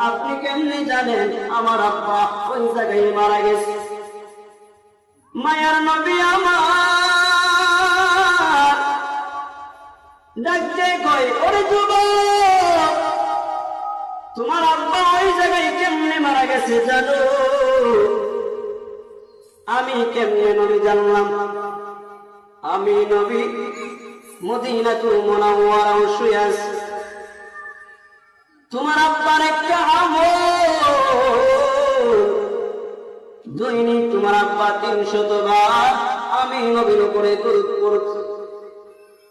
আপনি কেমনে জানেন আমার আব্বা ওই জায়গায় মারা গেছে? মায়ার নবী আমার ডাকতে কয়, ওরে যুবক, তোমার আব্বা ওই জায়গায় কেমনে মারা গেছে জানো? আমি কেমনে নবী জানলাম? আমি নবী মদিনাতুল মুনাওয়ারায় শুয়ে আছি। তোমার আব্বার একটা আমল, দৈনিক তোমার আব্বা 300 বার আমি নবীর উপরে দরুদ পড়ছি।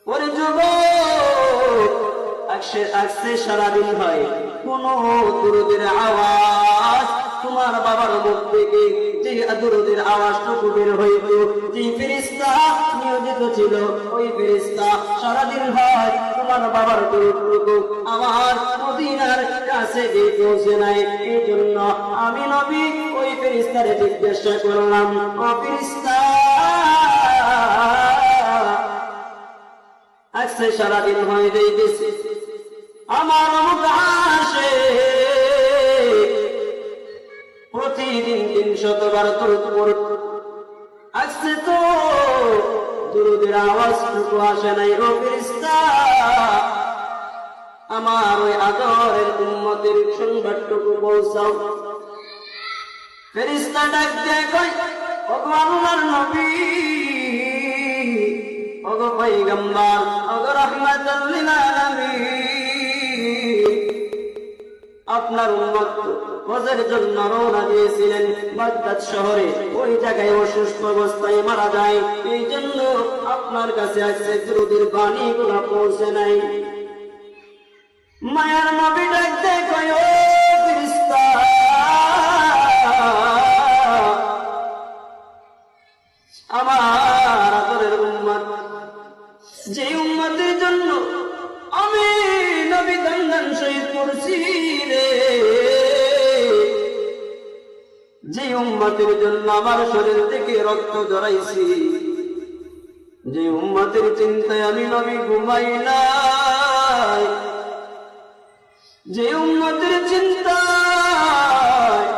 ওরে যুবক, আজকে সারাদিন হয় কোন দরুদের আওয়াজ তোমার বাবার মুখ থেকে যে দরুদের আওয়াজটুকু বের হইত, যে ফেরেশতা নিয়োজিত ছিল ওই ফেরেশতা সারাদিন হয় তোমার বাবার দরুদটুকু আমার মদিনার কাছে গিয়ে পৌঁছে নাই। এই জন্য আমি নবী ওই ফেরেশতারে জিজ্ঞাসা করলাম, ও ফেরেশতা, আজকে সারাদিন হয়ে যাইতেছে আমার মুখ আসে প্রতিদিন 300 বার দরুদ পড়ে, আজকে তো দরুদের আওয়াজটুকু আসে নাই। ও ফেরেশতা, আমার ওই আদরের উম্মতের সংবাদটুকু পৌঁছাও। ফেরেশতা ডাক দেয়, কয়, ওগো আল্লাহর নবী, ওগো পয়গম্বর, ওগো রাহমাতুল লিল আলামিন, আপনার উম্মত হজের জন্য রওনা দিয়েছিলেন বাগদাদ শহরে, ওই জায়গায় অসুস্থ অবস্থায় মারা যায়। এই জন্য আপনার কাছে আজকে দরুদের বাণীগুলো পৌঁছে নাই। মায়ার নবী ডাক দেয়, কয়, ও ফেরেশতা, আমার আদরের উম্মত, যে উম্মতের জন্য আমি নবী দন্দন শহীদ করছি রে, যে উম্মতের জন্য আমার শরীর থেকে রক্ত ঝরাইছি, যে উম্মতের চিন্তায় আমি নবী ঘুমাই নাই, যে উম্মতের চিন্তায়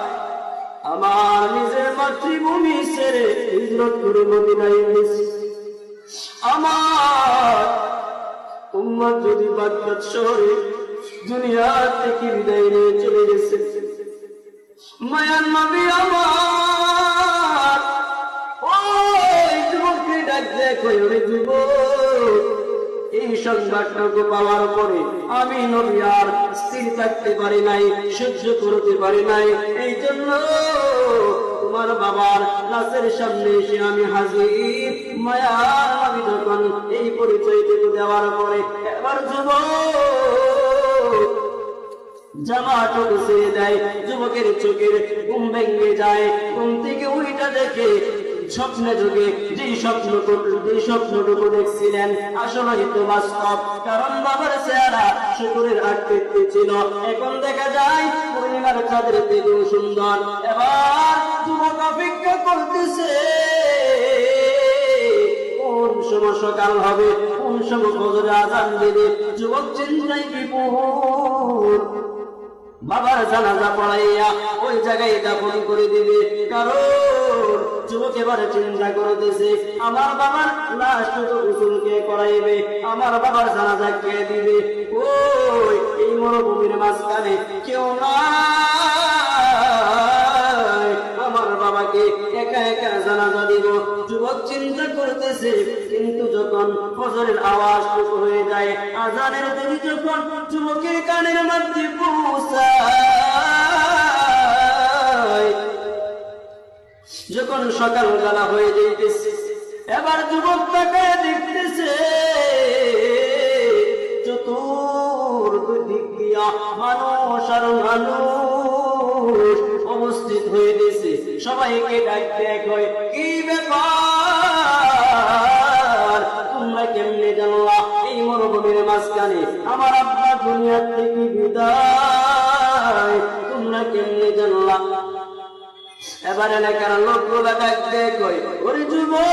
আমার নিজের মাতৃভূমি ছেড়ে হিজরত করে মদিনায় গেছি, আমার উম্মত যদি বাগদাদ শহরে দুনিয়া থেকে বিদায় নিয়ে চলে গেছে, মায়ার নবী আমার ওই যুবককে ডাক দেয়, কই, ওরে যুবক, এই সংবাদটুকু পাওয়ার পরে আমি নবী আর স্থির থাকতে পারি নাই, সহ্য করতে পারি নাই। এই জন্য তোমার বাবার লাশের সামনে এসে আমি হাজির। মায়ার নবী যখন এই পরিচয়টুকু দেওয়ার পরে এবার যুবক জামাটুকু ছেড়ে দেয়, যুবকের চোখের ঘুম ভেঙে যায়। ঘুম থেকে উইটা দেখে স্বপ্নে যুগে যে স্বপ্নটুকু দেখছিলেন আসলে তো বাস্তব, কারণ বাবার চেহারা শুকুরের আকৃতি ছিল, এখন দেখা যায় পূর্ণিমার চাঁদের থেকেও সুন্দর। এবার যুবক অপেক্ষা করতেছে কোন সময় সকাল হবে, কোন সময় ফজরে আযান দেবে। যুবক চিন্তায় বিপুল, বাবার জানাজা পড়াইয়া ওই জায়গায় দাফন করে দিবে, কারণ যুবক এবারে চিন্তা করতেছে আমার বাবার লাশ গোসল কে করাইবে, আমার বাবার জানাজা কে দিবে। ওই এই মরুভূমির মাঝখানে কেউ নাই, আমার বাবাকে একা একা জানাজা দিব। যুবক চিন্তা করতেছে, কিন্তু যখন ফজরের আওয়াজ শুরু হয়ে যায়, আযানের ধ্বনি যখন যুবকের কানের মধ্যে পৌঁছায়, যখন সকাল বেলা হয়ে যাইতেছে, এবার যুবক তাকায় দেখতেছে চতুর্দিক দিয়া মানুষ আর মানুষ অবস্থিত হয়ে গেছে। সবাইকে ডাকতে কয়, কি ব্যাপার, তোমরা কেমনে জানলা এই মরুভূমির মাঝখানে আমার আব্বা দুনিয়ার থেকে বিদায়, তোমরা কেমনে জানলা? এবার এলাকার লোকগুলা ডাকতে কয়, ওরে যুবক,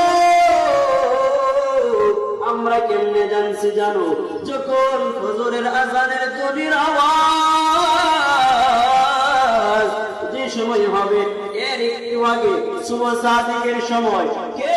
আমরা কেমনে জানছি জানো? যখন ফজরের আযানের ধ্বনির আওয়াজ যে সময় হবে, এর একটু আগে সুবহ সাদিকের সময় কে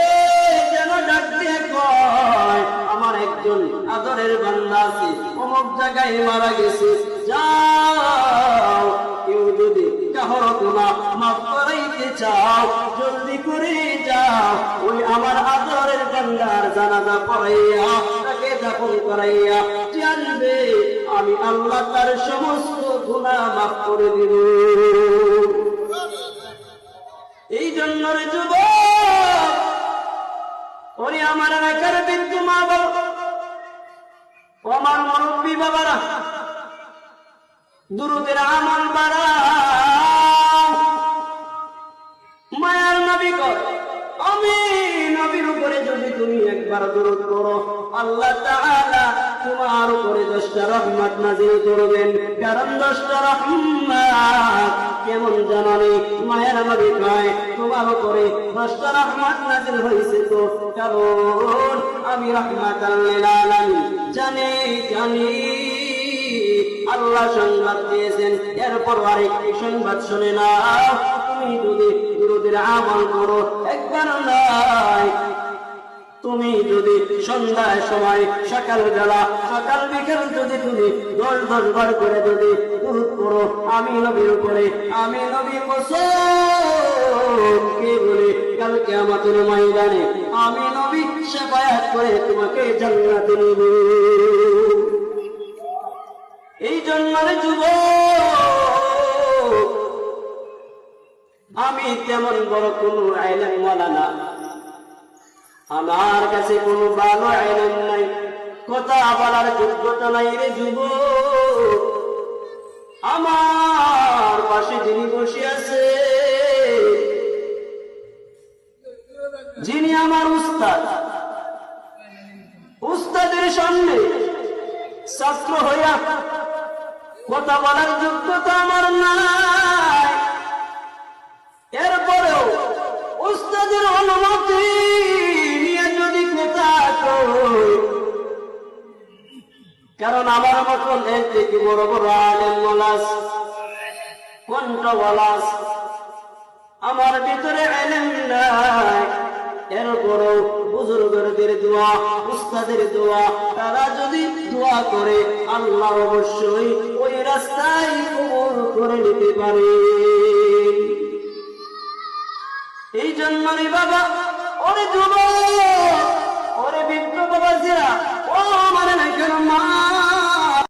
যেন ডাক দিয়ে কয়, আমার একজন আদরের বান্দা আছে, অমুক জায়গায় মারা গেছে, যাও কেউ যদি কাহর গুনাহ মাফ করাইতে চাও, জলদি করে যাও, ওই আমার আদরের বান্দার জানাজা পড়াইয়া তাকে দাফন করাইয়া জানবে আমি আল্লাহ তার সমস্ত গুনাহ মাফ করে দিব। এই জন্য রে যুবক, ওরে আমার এলাকার বৃদ্ধ মা বাবা, ও আমার মুরব্বী বাবারা, দুরূদের আমল বাড়াও। মায়ার নবী কয়, আমি নবীর উপরে যদি তুমি একবার দরুদ পড়ো, আল্লাহ তাআলা তোমার উপরে 10টা রহমত নাযিল করবেন। কারণ 10টা রহমত কেমন জানানি? মায়ের নবী কয়, তোমার উপরে 10টা রহমত নাযিল হয়েছে তো কারণ আমি রাহমাতাল লিল আলামিন। জানি আল্লাহ সংবাদ দিয়েছেন। এরপর আরেকটি সংবাদ শুনে নাও, তুমি যদি দুরূদের আমল করো, একবার নয়, তুমি যদি সন্ধ্যার সময়, সকাল বেলা, সকাল বিকেল যদি তুমি 10 বার করে যদি দুরূদ পড়ো আমি নবীর উপরে, আমি নবী কসম কে বলে কাল কিয়ামতের ময়দানে আমি নবী শাফায়াত করে তোমাকে জান্নাতে নিব। এই জন্য যুবক, আমি তেমন বড় কোন আলেম ওয়ালা না, আমার কাছে কোনো ভালো আলেম নাই, কথা বলার যোগ্যতা নাই রে যুবক। আমার পাশে যিনি বসে আছে, যিনি আমার উস্তাদ, উস্তাদের সামনে ছাত্র হইয়া কথা বলার যোগ্যতা আমার নাই, এরপরেও উস্তাদের অনুমতি নিয়ে যদি কথা কই, কারণ আমার মতন এর থেকে বড় বড় আলেম ওয়ালাস, কণ্ঠওয়ালাস, আমার ভিতরে আলেম নাই, এরপরও বুজুর্গদের দোয়া, উস্তাদের দোয়া, তারা যদি দোয়া করে আল্লাহ অবশ্যই ওই রাস্তায় কবুল করে নিতে পারে। এই জন্য রে বাবা, ওরে যুবক, ওরে বৃদ্ধ বাবাজিরা, ও আমার নাকের মা,